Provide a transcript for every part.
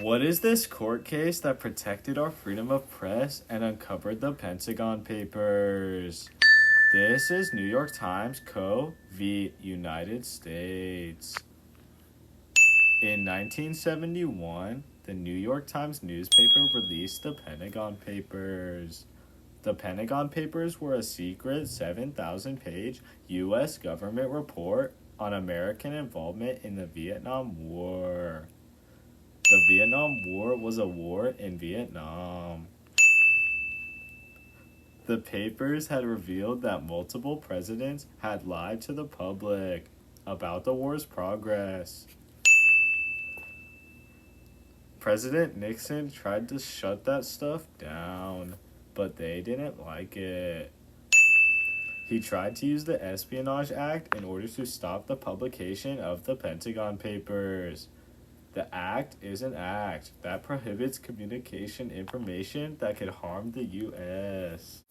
What is this court case that protected our freedom of press and uncovered the Pentagon Papers? This is New York Times Co. v. United States. In 1971, the New York Times newspaper released the Pentagon Papers. The Pentagon Papers were a secret 7,000-page U.S. government report on American involvement in the Vietnam War. The Vietnam War was a war in Vietnam. The papers had revealed that multiple presidents had lied to the public about the war's progress. President Nixon tried to shut that stuff down, but they didn't like it. He tried to use the Espionage Act in order to stop the publication of the Pentagon Papers. The act is an act that prohibits communication information that could harm the U.S.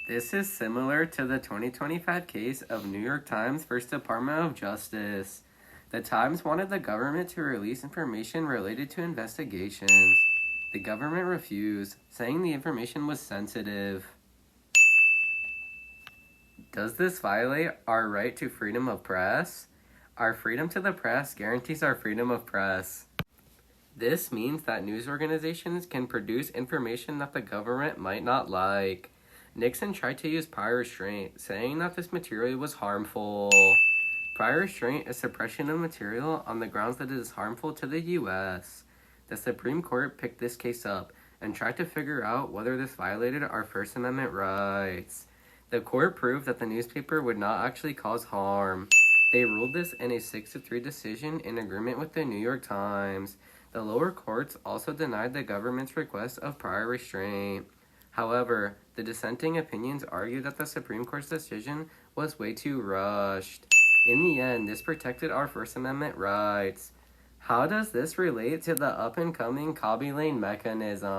This is similar to the 2025 case of New York Times vs. Department of Justice. The Times wanted the government to release information related to investigations. The government refused, saying the information was sensitive. Does this violate our right to freedom of press? Our freedom to the press guarantees our freedom of press. This means that news organizations can produce information that the government might not like. Nixon tried to use prior restraint, saying that this material was harmful. Prior restraint is suppression of material on the grounds that it is harmful to the U.S. The Supreme Court picked this case up and tried to figure out whether this violated our First Amendment rights. The court proved that the newspaper would not actually cause harm. They ruled this in a 6-3 decision in agreement with the New York Times. The lower courts also denied the government's request of prior restraint. However, the dissenting opinions argue that the Supreme Court's decision was way too rushed. In the end, this protected our First Amendment rights. How does this relate to the up-and-coming Cobby Lane mechanism?